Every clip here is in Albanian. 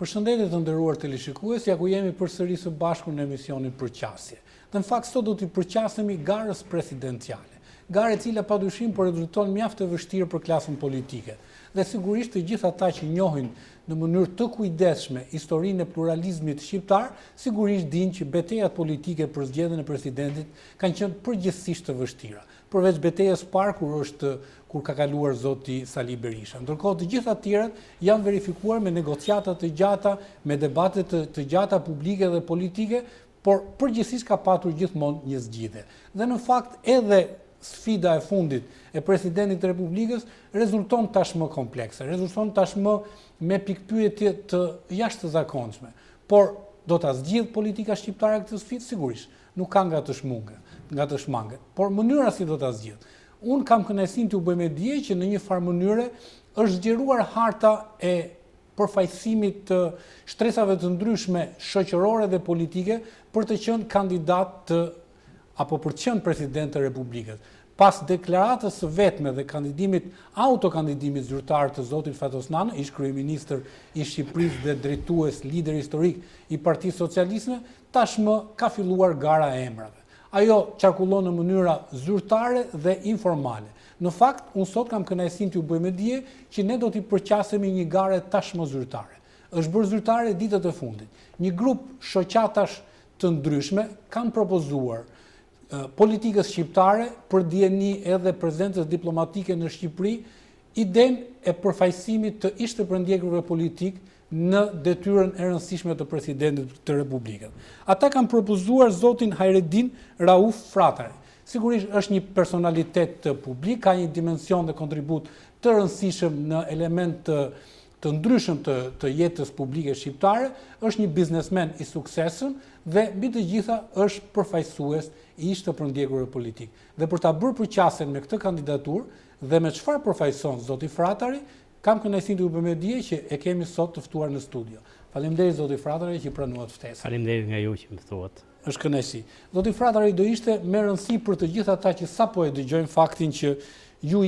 Përshëndetje të nderuar teleshikues, ja ku jemi përsëri së bashku në emisionin Përqasje. Dhe në fakt sot do t'i përqasemi garës presidenciale. Garë e cila padyshim po rezulton mjaft e vështirë për klasën politike. Dhe sigurisht të gjithë ata që njohin në mënyrë të kujdesshme historinë e pluralizmit shqiptar, sigurisht dinë që betejat politike për zgjedhjen e presidentit kanë qenë përgjithsisht të vështira. Përveç betejës parë kur ka kaluar zoti Sali Berisha. Ndërkohë të gjitha tjerat janë verifikuar me negociata të gjata, me debate të gjata publike dhe politike, por përgjithsisht ka patur gjithmonë një zgjidhje. Dhe në fakt edhe sfida e fundit e presidentit të Republikës rezulton tashmë komplekse, rezulton tashmë me pikpyetje të jashtëzakonshme. Por do ta zgjidh politika shqiptare këtë sfidë? Sigurisht, nuk ka nga të shmange, por mënyra si do ta zgjidh. Unë kam kënaqësinë t'ju bëj me dije që në një farë mënyre është zgjeruar harta e përfaqësimit të shtresave të ndryshme shoqërore dhe politike për të qenë kandidat apo për të qenë president të Republikës. Pas deklaratës së vetme dhe autokandidimit zyrtar të zotit Fatosnanën, ish kryeministër i Shqipërisë dhe drejtues lider historik i Partisë Socialiste, tashmë ka filluar gara e emrave. Ajo qarkullon në mënyra zyrtare dhe informale. Në fakt, unë sot kam kënaqësinë t'ju bëj me dije që ne do t'i përqasemi një gare tashmë zyrtare. Është bërë zyrtare ditët e fundit. Një grup shoqatash të ndryshme kanë propozuar politikës shqiptare për dieni edhe prezencës diplomatike në Shqipëri, idenë e përfaqësimit të ish të përndjekurve politik në detyrën e rëndësishme të presidentit të Republikës. Ata kanë propozuar zotin Hajredin Rauf Fratari. Sigurisht është një personalitet publik, ka një dimension dhe kontribut të rëndësishëm në element të ndryshëm të jetës publike shqiptare, është një biznesmen i suksesshëm dhe mbi të gjitha është përfaqësues i ish të përndjekurve politik. Dhe për ta bërë përqasjen me këtë kandidaturë dhe me çfarë përfaqëson zoti Fratari, kam kënaqësinë t'ju bëj me dije që e kemi sot të ftuar në studio. Faleminderit zoti Fratari që pranuat ftesën. Faleminderit nga ju që më thuat. Është kënaqësi. Zoti Fratari do ishte me rëndësi për të gjithë ata që sapo e dëgjojnë faktin që ju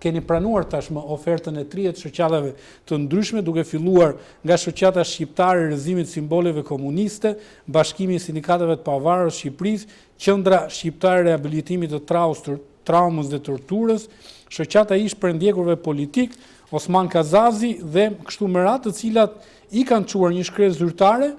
keni pranuar tashmë ofertën e 30 shoqatave të ndryshme, duke filluar nga shoqata shqiptare e rrëzimit simboleve komuniste, Bashkimi i Sindikatave të Pavarur të Shqipërisë, Qendra Shqiptare e Riabilitimit të Traumës dhe Torturës, shoqata ish përndjekurve politik, Osman Kazazi dhe kështu me radhë, të cilat i kanë çuar një shkresë zyrtare,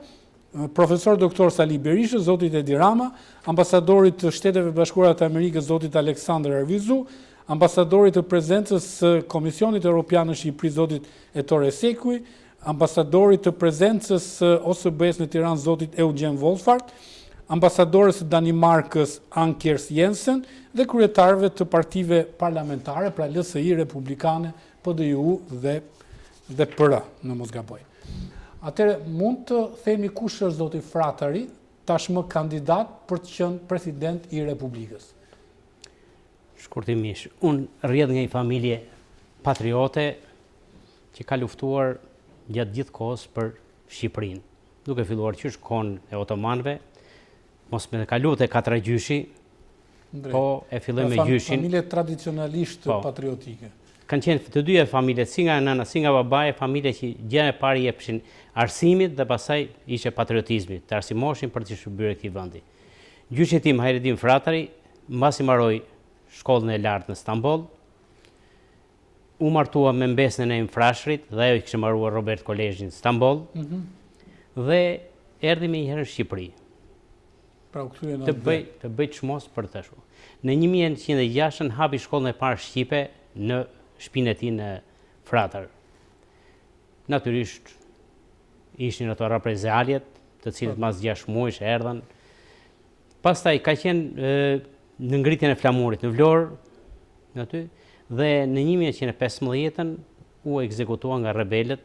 profesor doktor Sali Berisha, zotit Edi Rama, ambasadorit të Shteteve Bashkuara të Amerikës, zotit Aleksandr Arvizu, ambasadorit të prezencës së Komisionit Evropian në Shqipëri, zotit Ettore Sekuj, ambasadorit të prezencës së OSBE-s në Tiranë, zotit Eugen Wolfart, ambasadores të Danimarkës Ann Kjers Jensen dhe kryetarëve të partive parlamentare, pra LSI, Republikane, PDU dhe PR, në mos gaboj. Atëherë mund të themi kush është zoti Fratari, tashmë kandidat për të qenë president i Republikës. Shkurtimisht, unë rrjedh nga një familje patriote që ka luftuar gjatë gjithë kohës për Shqipërinë, duke filluar qysh kohën e otomanëve, mos me kalu te 4 gjyshi, po e filloi me gjyshin. Familje tradicionalisht patriotike. Kanë qenë të dyja familjet, si nga nëna, si nga babaja, familje që gjën e parë jepshin arsimit dhe pastaj ishte patriotizmi, të arsimoshin për të shërbyer këtij vendi. Gjyshi tim Hajredin Fratari, mbasi mbaroi shkollën e lartë në Stamboll, u martua me mbesën e Frashërit dhe ajo kishte mbaruar Robert Kolezhin në Stamboll, dhe erdhi me një herë në Shqipëri. Pra u kthye në të bëj çmos për të ashtu. Në 1906 hapi shkollën e parë shqipe në shtëpinë e tij në Fratar. Natyrisht ishin ato reprezaljet, të cilët mas 6 muajsh erdhën. Pastaj ka qenë në ngritjen e flamurit në Vlorë, aty, dhe në 1915 u ekzekutua nga rebelët,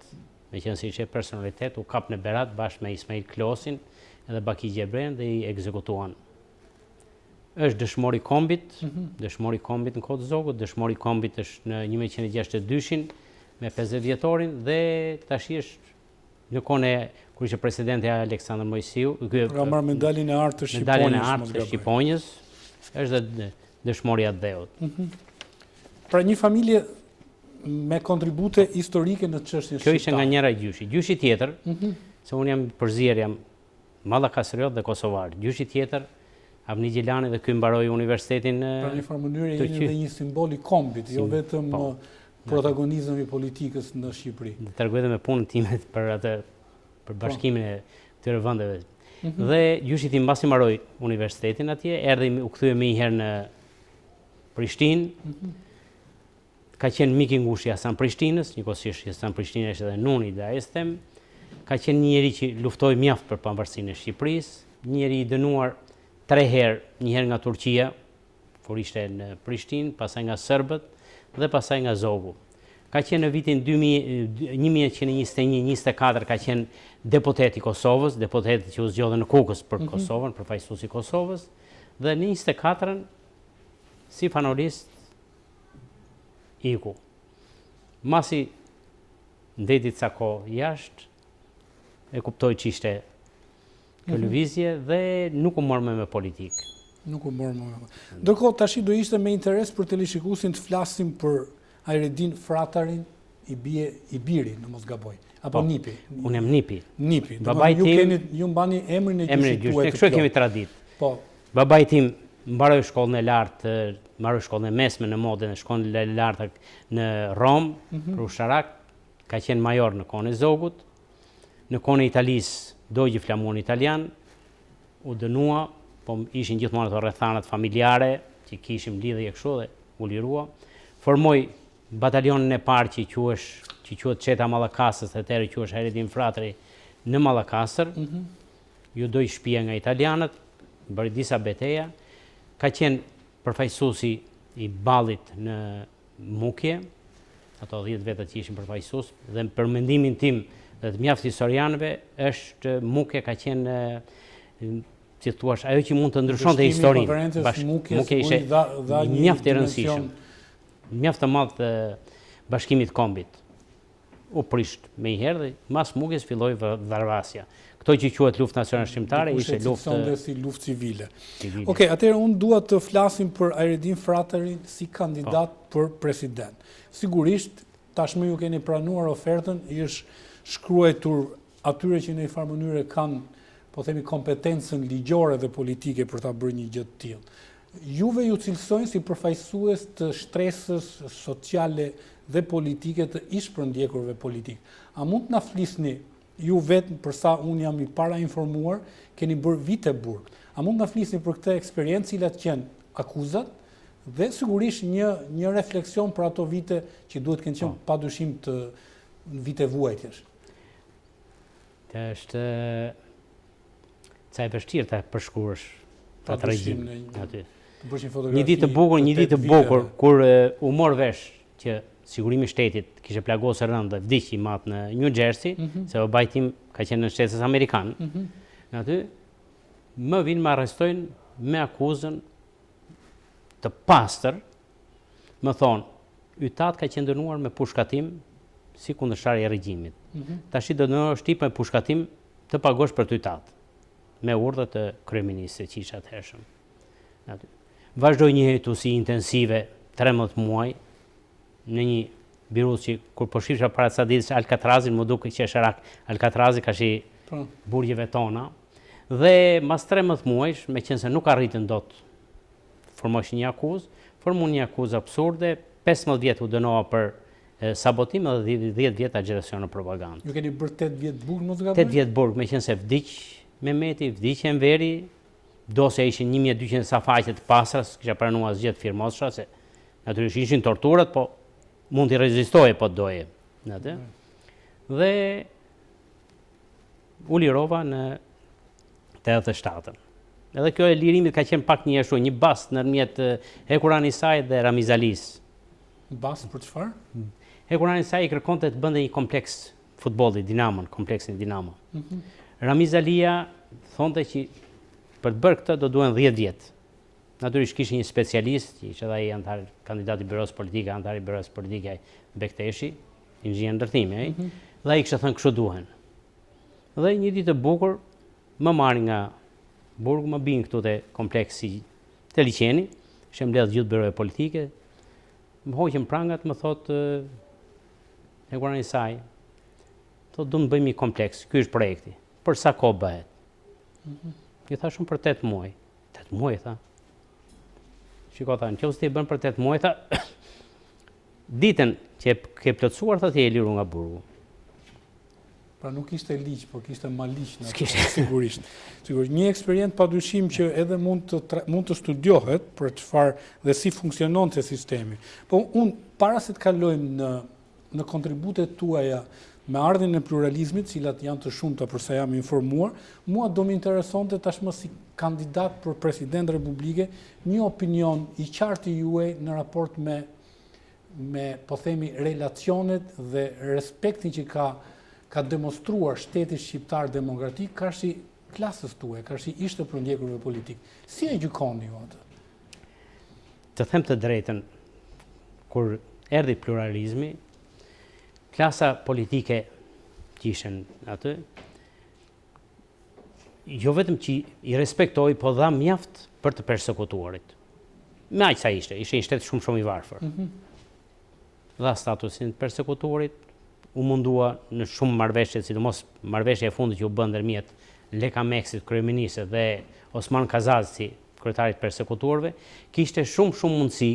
me qenë si që personalitet, u kap në Berat bashkë me Ismail Klosin edhe Baki Gjebren dhe i ekzekutuan. Është dëshmori kombit, dëshmori kombit në Kodë Zogut, dëshmori kombit është në 1962-shin me 50 vjetorin dhe tash është në kohën e kur ishte presidenti Aleksandr Mojsiu, ka marrë medaljen e artë të Shqiponjës, është dhe dëshmoria të dheut. Pra një familje me kontribute historike në çështjen shqiptare. Kjo ishte nga njëra gjyshi. Gjyshi tjetër, se unë jam përzier, jam mallakastriot dhe kosovar. Gjyshi tjetër, Avni Gjelani dhe ky mbaroi universitetin. Pra në farë mënyrë jeni dhe një simbol i kombit, jo vetëm protagonizëm i politikës në Shqipëri. Tregoj edhe me punën time për bashkimin e këtyre vendeve. Dhe gjyshi tim mbasi mbaroi universitetin atje, erdhi u kthye më një herë në Prishtinë. Ka qenë mik i ngushtë i Hasan Prishtinës, njëkohësisht Hasan Prishtina ishte edhe nuni i Daestem. Ka qenë një njeri që luftoi mjaft për pavarësinë e Shqipërisë, një njeri i dënuar 3 herë, një herë nga Turqia, kur ishte në Prishtinë, pastaj nga serbët dhe pastaj nga Zogu. Ka qenë në vitin 1921-24 ka qenë deputet i Kosovës, deputet që u zgjodhe në Kukës për Kosovën, përfaqësues i Kosovës, dhe në 24-ën si fanolist iku. Masi ndeti ca kohë jashtë, e kuptoj që ishte kjo lëvizje dhe nuk u morë me politikë. Nuk u morë me. Ndërkohë tash do ishte me interes për televizionistin të flasim për Ajredin Fratarin, i biri, në mos gaboj. Apo Nipi. Unë jam Nipi. Nipi. Babai tim ju mbani emrin e gjyshit tuaj. Ne kështu kemi traditë. Po. Babai tim mbaroi shkollën e lartë, mbaroi shkollën e mesme në modën, shkollën e lartë në Rom, për usharak, ka qenë major në kohën e Zogut. Në kohën e Italisë dogji flamuron italian, u dënua, po ishin gjithmonë ato rrethanat familjare që kishim lidhje kështu dhe u lirua. Formoi batalionin e parë që quhet Çeta Mallakasës, atëherë quhesh Ajredin Fratari në Mallakasër. Ju doi shtëpia nga italianët, bëri disa beteja. Ka qenë përfaqësuesi i ballit në Mukje, ato 10 vetët që ishin përfaqësues, dhe për mendimin tim dhe të mjaft historianëve është Mukje ka qenë si thua ajo që mund të ndryshonte historinë. Mukje ishte mjaft i rëndësishëm. Mjaft të madh të bashkimit kombit. U prisht me një herë dhe mas Mukjes filloi varrasja. Këto që quhet luftë nacionale shqiptare ishte luftë si luftë civile. Okej, atëherë unë dua të flasim për Ajredin Fratarin si kandidat për president. Sigurisht tashmë ju keni pranuar ofertën, i është shkruar atyre që në një farë mënyrë kanë, po themi, kompetencën ligjore dhe politike për ta bërë një gjë të tillë. Juve ju cilësojnë si përfaqësues të shtresës sociale dhe politike të ish-përndjekurve politik. A mund të na flisni ju vetë, përsa unë jam i para informuar, keni bërë vite burg. A mund të na flisni për këtë eksperiencë, cilat qenë akuzat dhe sigurisht një refleksion për ato vite që duhet të kenë qenë padyshim të vite vuajtjesh. Është ca e vështirë ta përshkruash ta tregjim aty. Një ditë të bukur kur u mor vesh që sigurimi i shtetit kishte plagosur rënd dhe vdiq i mat në New Jersey, se babai tim ka qenë në Shtetet Amerikanë. Në aty më vinë më arrestojnë me akuzën të pastër, më thonë, ytat ka qenë dënuar me pushkatim si kundërshtar i regjimit. Tashi do dënohesh ti me pushkatim të pagosh për të ytat, me urdhë të kryeministit që ishte atëhershëm. Aty. Vazhdoi një hetuesi intensive 13 muaj në një biruz që kur po shifsha para ca ditësh Alcatrazin, më duket që është Alcatrazi ka shi burgjeve tona. Dhe mas 13 muajsh, me qenë se nuk arritën dot formosh një akuzë, formuan një akuzë absurde, 15 vjet u dënova për sabotim dhe 10 vjet agitacion në propagandë. Ju keni bërë 8 vjet burg, mos gaboj? 8 vjet burg, me qenë se vdiq Mehmeti, vdiq Enveri, dosja ishin 1200 safaqe të pastra, kisha pranuar asgjë të firmosha, se natyrisht ishin torturat, po mund t'i rezistoje po të doje. Dhe u lirova në 87-ën. Edhe kjo e lirimit ka qenë pak një ashtu, një bast ndërmjet Hekuran Isaj dhe Ramiz Alis. Bast për çfarë? Hekuran Isaj i kërkonte të bënte një kompleks futbolli, Dinamon, kompleksin Dinamo. Ramiz Alia thonte që për të bërë këtë do duhen 10 vjet. Natyrisht kishte një specialist, që ishte ai antar kandidat i byros politike, antar i byros politike Bekteshi, inxhinier ndërtimi ai, dhe ai kishte thënë kështu duhen. Dhe një ditë e bukur më marrin nga burg, më bin këtu te kompleksi të liçeni, ishem mbledh gjithë byroja politike, më hoqën prangat, më thotë në kuranin e saj, thotë du të bëjmë një kompleks, ky është projekti. Për sa kohë bëhet? I tha shumë për 8 muaj. 8 muaj, tha. Shiko, tha, nëse ti e bën për 8 muaj, tha, ditën që ke plotësuar, tha, ti je liru nga burgu. Pra nuk ishte ligj, por kishte maliq në atë, sigurisht. Sigurisht, një eksperiencë padyshim që edhe mund të studiohet për çfarë dhe si funksionon se sistemi. Po unë para se të kalojmë në kontributet tuaja me ardhin e pluralizmit, cilat janë të shumta përsa jam informuar, mua do më interesonte tashmë si kandidat për president republike një opinion i qartë i juaj në raport me po themi relacionet dhe respektin që ka demonstruar shteti shqiptar demokratik karshi klasës tuaj, karshi ishte përndjekurve politik. Si e gjykoni ju atë? Të them të drejtën, kur erdhi pluralizmi, klasa politike që ishen aty, jo vetëm që i respektoi, po dha mjaft për të persekutuarit. Me aq sa ishte një shtet shumë i varfër. Dha statusin të persekutuarit, u mundua në shumë marrëveshje, sidomos marrëveshja e fundit që u bën ndërmjet Leka Meksit, kryeministit, dhe Osman Kazazci, kryetarit të persekutuarve, kishte shumë mundësi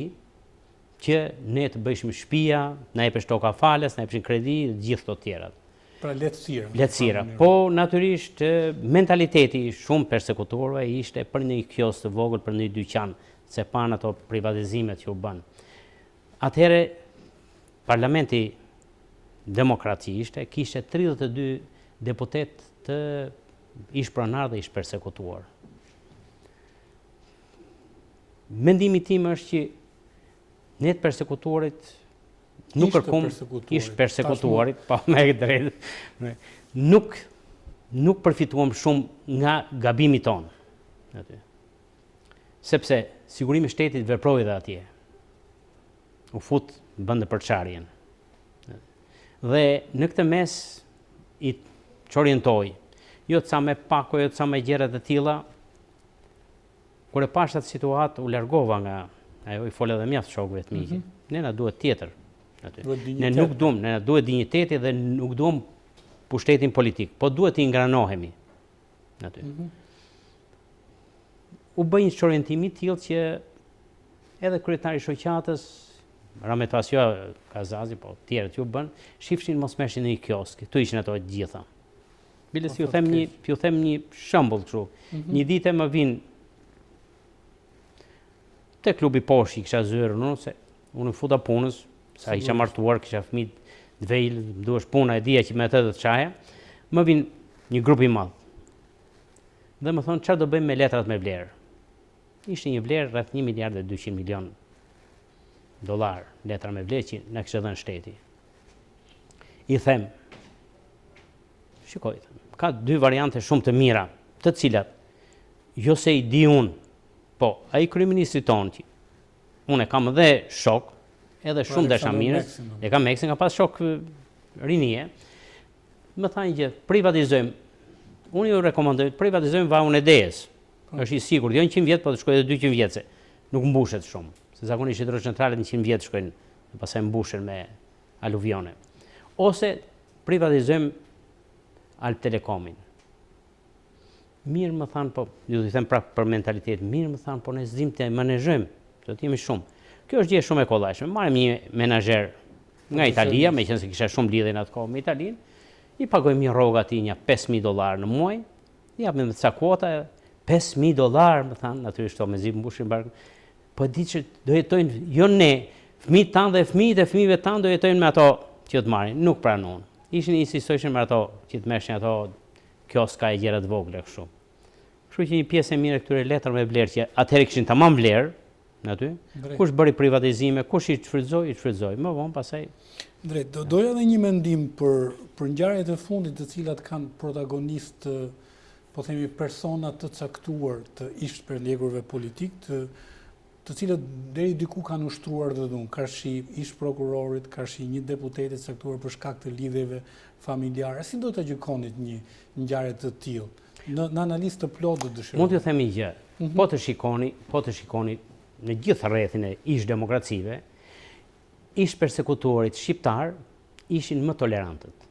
që ne të bëjshim shtëpia, na jepësh toka falas, na jepshin kredi, gjithë këto tjerat. Pra lehtësira. Lehtësira. Po natyrisht mentaliteti shumë persekutuarve ishte për një kiosk të vogël, për një dyqan, se pan ato privatizimet që u bën. Atëherë parlamenti demokratishte kishte 32 deputet të ish pronar dhe ish persekutuar. Mendimi tim është që ne të persekutuarit nuk kërkom ish persekutuarit, pa me e drejtë, nuk përfituam shumë nga gabimi tonë. Sepse sigurimi shtetit veproi dhe atje. U fut bënde përçarjen. Dhe në këtë mes i çorientoi, jo të sa me pako, jo të sa me gjëra të tilla. Kur e pash atë situatë, u largova nga ajo, i folë edhe mjaft shokëve të miqë. Ne na duhet tjetër. Ne nuk duam, ne na duhet dinjiteti dhe nuk duam pushtetin politik, po duhet të ngranohemi. U bë një çorientim i tillë që edhe kryetari i shoqatës, Ramet Pasio, Kazazi, po tjerët ju bën, shifshin mos meshin në një kiosk. Tu ishin ato të gjitha. Bile si ju them një shembull kështu. Një ditë më vin te klubi poshtë, kisha zyrën, se unë futa punës, sa isha martuar, kisha fëmijë të vejl, duhesh puna e dija që me atë të çaja, më vin një grup i madh. Dhe më thonë, çfarë do bëjmë me letrat me vlerë? Ishte një vlerë rreth 1 miliard e 200 milion dollar letra me vlerë që na kishte dhënë shteti. I them, shikoj, ka 2 variante shumë të mira, të cilat jo se i di unë, po ai kryeministri tonë që unë e kam edhe shok, edhe shumë dashamirës, e kam Meksin, ka pas shok rinie, më thanë që privatizojmë, unë ju rekomandoj të privatizojmë vahun e Dejes. Është i sigurt, jo 100 vjet, po të shkojë edhe 200 vjetëse. Nuk mbushet shumë, se zakonisht hidrocentralet 100 vjet shkojnë, dhe pastaj mbushen me aluvione. Ose privatizojmë Alp Telekomin. Mirë më thanë, po, ju të them prapë për mentalitet, mirë më thanë, po ne s'dim të menaxhojmë, do të jemi shumë. Kjo është gjë shumë e kollajshme. Marrim një menaxher nga Italia, meqense kisha shumë lidhje në atë kohë me Italinë, i pagojmë një rrogë atij një $5.000 në muaj, i japim ca kuota, $5.000, më thanë, natyrisht to mezi mbushin barkun. Po di që do jetojnë, jo ne, fëmijët tanë dhe fëmijët e fëmijëve tanë do jetojnë me ato që të marrin, nuk pranon. Ishin insistojnë me ato që të meshin ato kioska e gjëra të vogla kështu. Kështu që një pjesë e mirë këtyre letrave me vlerë që atëherë kishin tamam vlerë aty. Kush bëri privatizime, kush i shfrytëzoi, më vonë pastaj. Drejt, doja edhe një mendim për ngjarjet e fundit të cilat kanë protagonist, po themi persona të caktuar të ish përndjekurve politik, të cilët deri diku kanë ushtruar dhe dhun, karshi ish prokurorit, karshi një deputetit caktuar për shkak të lidhjeve familjare. Si do të gjykonit një ngjarje të tillë? Në analizë të plotë dëshiroj. Mund t'ju them një gjë. Po të shikoni në gjithë rrethin e ish demokracive, ish persekutorit shqiptar ishin më tolerantët.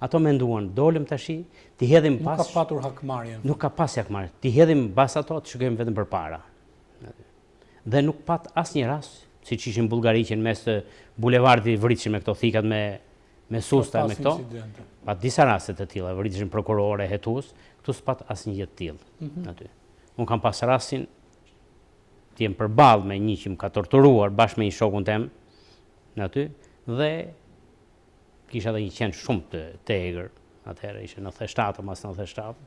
Ato menduan, dolëm tashi, t'i hedhim pas... Nuk ka patur hakmarrjen. Nuk ka pas hakmarrje. T'i hedhim bas ato, të shkojmë vetëm përpara. Dhe nuk pat asnjë rast, siç ishin Bullgariqen mes të bulevardit vritshim me këto thikat me susta me këto. Pat disa raste të tilla, vritshim prokurore, hetues, këtu s'pat asnjë gjë të tillë aty. Unë kam pas rastin të jem përballë me një që më ka torturuar bashkë me një shokun tem aty dhe kisha dhe një qenë shumë të egër, atëherë ishte 97 mas 97,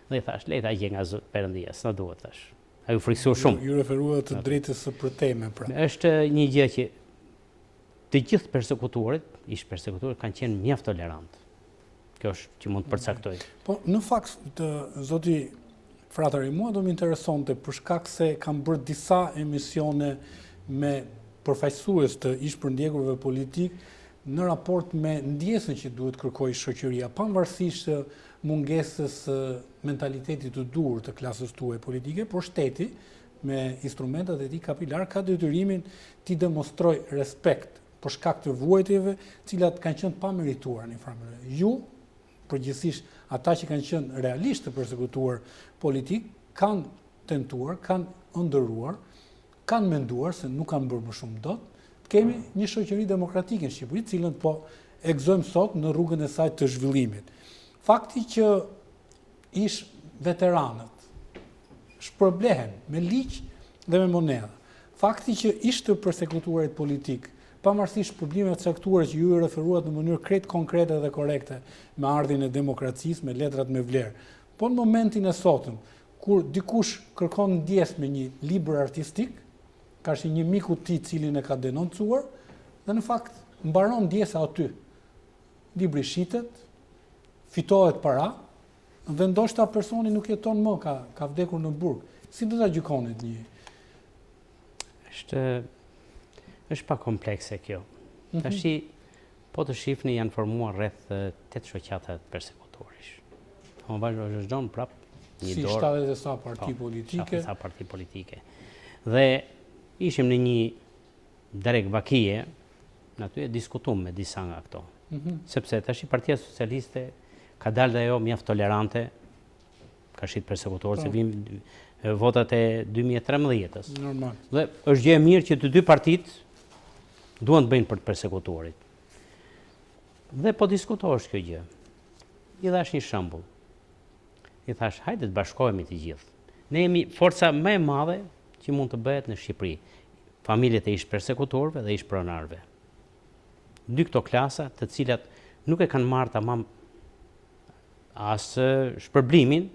dhe i thash, lejta gjë nga Perëndia, s'na duhet thash. Ai u friksuar shumë. Ju referuat të drejtës së përteme, pra. Është një gjë që të gjithë persekutorët kanë qenë mjaft tolerantë. Kjo është që mund të përcaktoj. Po, në fakt, zoti Fratari, mua do më interesonte për shkak se kam bërë disa emisione me përfaqësues të ish-përndjekurve politik në raport me ndjesën që duhet kërkojë shoqëria, pavarësisht mungesës mentalitetit të dur të klasës tuaj politike, por shteti me instrumentat e tij kapilar ka detyrimin t'i demonstroj respekt për shkak të vuajtjeve, cilat kanë qenë pa merituar në farë mënyrë. Ju, përgjithsisht ata që kanë qenë realisht të përsekutuar politik, kanë tentuar, kanë ndëruar, kanë menduar se nuk kanë bërë më shumë dot. Kemi një shoqëri demokratike në Shqipëri, cilën po egzojmë sot në rrugën e saj të zhvillimit. Fakti që ish veteranët shpërblehen me ligj dhe me monedhë, fakti që ish të përsekutuarit politik, pavarësisht shpërblimeve të caktuara që ju i referuat në mënyrë krejt konkrete dhe korekte me ardhin e demokracisë, me letrat me vlerë, po në momentin e sotëm, kur dikush kërkon ndjes me një libër artistik, ka shi një miku ti cilin e ka denoncuar, dhe në fakt mbaron ndjesa aty. Libri shitet, fitohet para, dhe ndoshta personi nuk jeton më, ka vdekur në burg. Si do ta gjykonit një? Është pa komplekse kjo. Tashi, po të shifni janë formuar rreth 8 shoqata persekutorish. Unë vazhdon prap një dorë. Si 70 sa parti politike. 70 sa parti politike. Dhe ishim në një drek vakije, në aty e diskutum me disa nga këto. Sepse tash Partia Socialiste ka dalë dhe ajo mjaft tolerante, ka shit persekutorë, se vim votat e 2013-ës. Normal. Dhe është gjë e mirë që të dy partit duan të bëjnë për të persekutorit. Dhe po diskutohesh kjo gjë. I dhash një shembull. I thash, hajde të bashkohemi të gjithë. Ne jemi forca më e madhe që mund të bëhet në Shqipëri, familjet e ish persekutorëve dhe ish pronarëve. Dy këto klasa të cilat nuk e kanë marrë tamam as shpërblimin,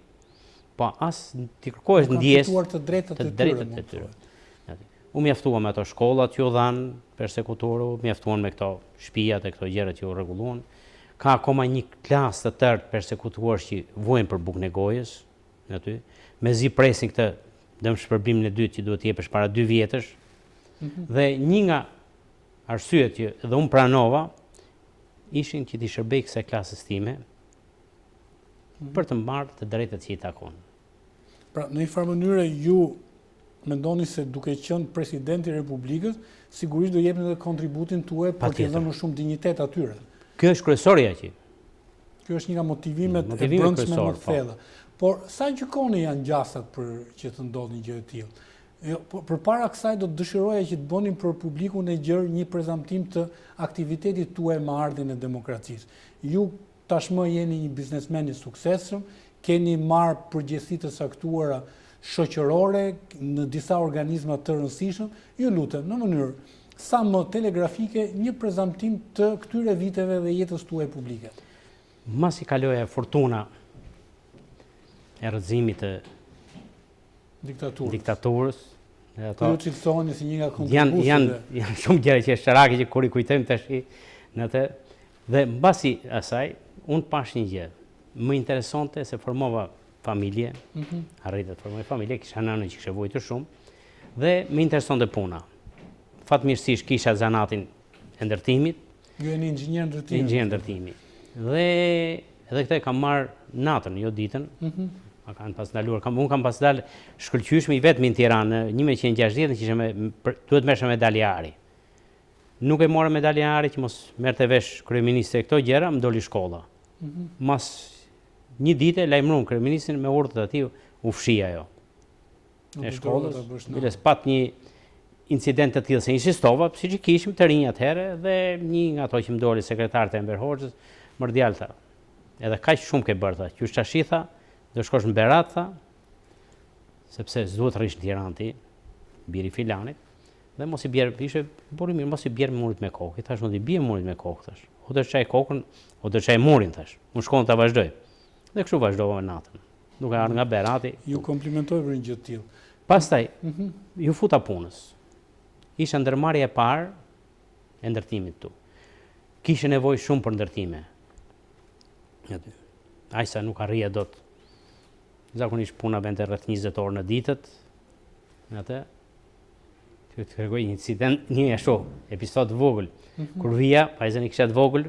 po as t'i kërkohesh ndjes të drejtat e tyre. U mjaftua me ato shkollat që u dhanë persekutorë, u mjaftuan me këto shtëpiat e këto gjërat që u rregulluan. Ka akoma një klasë të tërë persekutuar që vuajnë për bukën e gojës aty, mezi presin këtë dëm shpërblimin e dytë që duhet të jepësh para 2 vjetësh. Dhe një nga arsyet që dhe unë pranova ishin që t'i shërbej kësaj klasës time për të marrë të drejtat që i takon. Pra, në një farë mënyrë ju mendoni se duke qenë presidenti i Republikës, sigurisht do jepni edhe kontributin tuaj për të dhënë më shumë dinjitet atyre. Kjo është kryesorja që. Kjo është një nga motivimet e brendshme më të thella. Por sa gjykoni janë gjasat për që të ndodhë një gjë e tillë? Përpara kësaj do të dëshiroja që të bënin për publikun e gjerë një prezantim të aktivitetit tuaj me ardhin e demokracisë. Ju tashmë jeni një biznesmen i suksesshëm, keni marrë përgjegjësi të saktuara shoqërore në disa organizma të rëndësishëm. Ju lutem, në mënyrë sa më telegrafike, një prezantim të këtyre viteve dhe jetës tuaj publike. Masi kaloja fortuna e rrëzimit të diktaturës. Po ju cilësoni si një nga kontribuesve. Janë shumë gjëra që sharake që kur i kujtojmë tash në atë. Dhe mbasi asaj, unë pash një gjë. Më interesonte se formova familje, arrita të formoj familje, kisha nënën që kishe vuajtur shumë, dhe më interesonte puna. Fatmirësisht kisha zanatin e ndërtimit. Ju jeni inxhinier ndërtimi. Inxhinier ndërtimi. Dhe edhe këtë kam marrë natën, jo ditën. Ma kanë pas ndaluar. Unë kam pas dalë shkëlqyeshme i vetëm në Tiranë, 1960 që duhet merresha me Daljari. nuk e morë medaljen e arit që mos merrte vesh kryeministri këto gjëra, më doli shkolla. Mas një dite lajmëruan kryeministrin me urdhët e tij u fshi ajo. E shkollës, biles pat një incident të tillë se insistova, siç i kishim të rinj atëherë dhe një nga ato që më doli sekretarët e Enver Hoxhës, më djalë tha. Edhe kaq shumë ke bërë tha, qysh tash tha, do shkosh në Berat tha, sepse s'duhet rrish në Tiranë ti, biri filanit. Dhe mos i bjerë, ishte buri mirë, mos i bjerë murit me kokë. I thash, nuk i bie murit me kokë, thash. O të çaj kokën, o të çaj murin, thash. Unë shkon ta vazhdoj. Dhe kështu vazhdova natën. Duke ardhur nga Berati. Ju komplimentoj për një gjë të tillë. Pastaj, ju futa punës. Isha ndërmarrja e parë e ndërtimit tu. Kishe nevojë shumë për ndërtime. Aq sa nuk arrija dot. Zakonisht puna vente rreth 20 orë në ditët. Atë të tregoj një incident, një ashtu, episod vogël. Kur vija, vajza i kisha të vogël,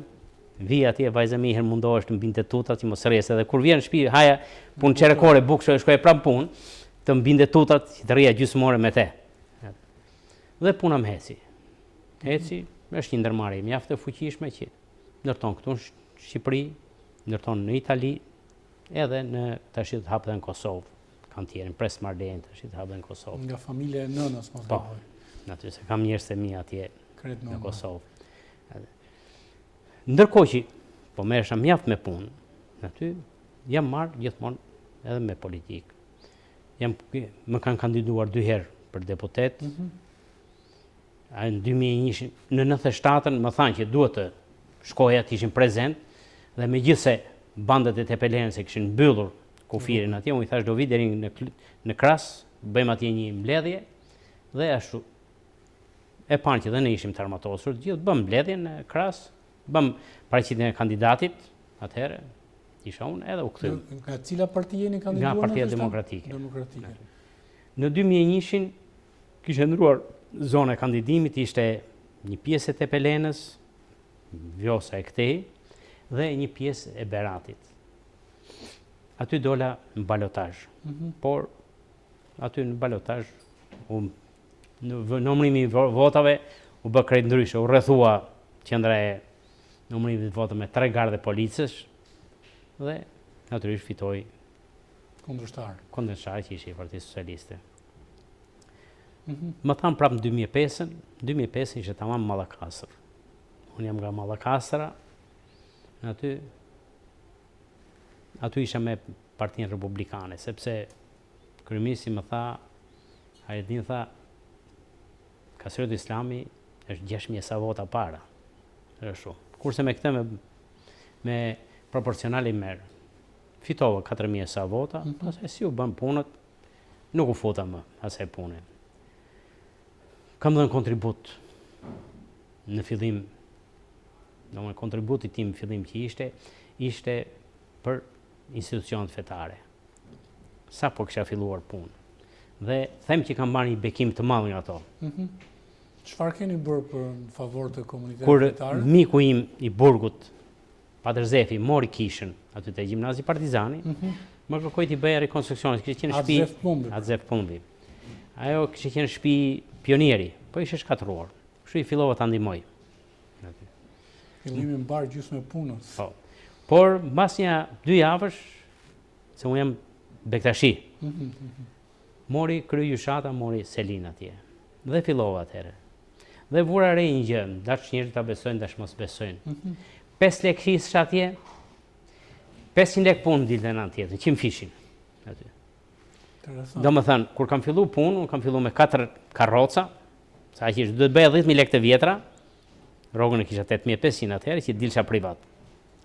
vija atje vajza më herë mundohesh të mbinte tutat që mos rrihet, edhe kur vjen në shtëpi, haja punë çerekore bukshë, shkoj pranë punë, të mbinte tutat, të rrija gjysmore me te. Dhe puna më heci. Heci është një ndërmarrje mjaft e fuqishme që ndërton këtu në Shqipëri, ndërton në Itali, edhe në tash të hapet në Kosovë. Kanë tjerën pres marrëdhënie tash të hapet në Kosovë. Nga familja e nënës, mos gaboj. Natyrisht kam njerëz të mi atje në Kosovë. Ndërkohë që po merresha mjaft me punë, aty jam marrë gjithmonë edhe me politikë. Më kanë kandiduar 2 herë për deputet. Në 2001, në 97-ën më thanë që duhet të shkoja të ishin prezent dhe megjithse bandet e Tepelenës e kishin mbyllur kufirin atje, unë i thash do vi deri në Kras, bëjmë atje një mbledhje dhe ashtu. E panë që dhe ne ishim të armatosur, gjithë bëm mbledhjen në Kras, bëm paraqitjen e kandidatit, atëherë isha unë edhe u kthem. Nga cila parti jeni kandiduar? Nga Partia Demokratike. Demokratike. Në 2001 kishte ndruar zona e kandidimit, ishte një pjesë e Tepelenës, Vjosa e këtej, dhe një pjesë e Beratit. Aty dola në balotazh. Por aty në balotazh në numërimi i votave u bë krejt ndryshe, u rrethua qendra e numërimit të votave me 3 gardë policësh dhe natyrisht fitoi kundërshtar që ishte i Partisë Socialiste. Më thanë prapë në 2005 ishte tamam Mallakastër. Unë jam nga Mallakastra, aty isha me Partinë Republikane, sepse kryeministri më tha, Hajdin tha, Kasiot Islami është 6.000 sa vota para. Kurse me këtë me proporcionali merë. Fitova 4.000 sa vota, pastaj si u bën punët, nuk u futa më asaj pune. Kam dhënë kontribut në fillim, kontributi tim në fillim që ishte për institucionet fetare. Sa po kisha filluar punë. Dhe them që kam marrë një bekim të madh nga ato. Çfarë keni bërë për në favor të komunitetit Kur fetare? miku im i Burgut, Patër Zefi, mori kishën aty te Gjimnazi Partizani, më kërkoi të bëja rekonstruksionin, kishte qenë shtëpi Atzef Plumbi. Ajo kishte qenë shtëpi pionieri, po ishte shkatruar. Kështu i fillova ta ndihmoj. Fillimi mbar gjysmë punës. Po. Por mbas 2 javësh, se unë jam Bektashi. Mori kryejyshata, mori Selin atje. Dhe fillova atëherë. Dhe vura re një gjë, dash njerëzit ta besojnë, dash mos besojnë. 5 lekë kisha atje, 500 lekë punë dilte në anë tjetër, 100 fishin aty. Domethënë, kur kam filluar punë, unë kam filluar me 4 karroca, sa që duhet bëja 10.000 lekë të vjetra, rrogën e kisha 8.500 atëherë, që dilsha privat.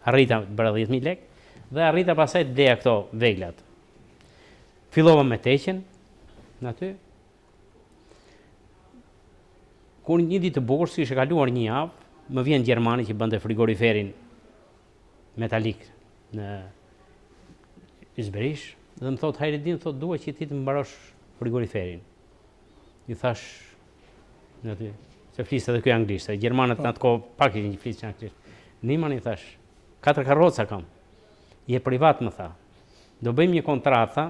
Arrita të bëra 10.000 lekë, dhe arrita pasaj të bleja këto veglat. Fillova me teqen, në aty. Kur një ditë të bukur, si ishte kaluar një javë, më vjen Gjermani që bënte frigoriferin metalik në Izberish, dhe më thot, Hajredin, thot, dua që ti të më mbarosh frigoriferin. I thash, në aty, se fliste edhe kjo anglisht, se Gjermanët në atë kohë pak ishin që fliste anglisht. Niman i thash, 4 karroca kam, je privat më tha. Do bëjmë një kontratë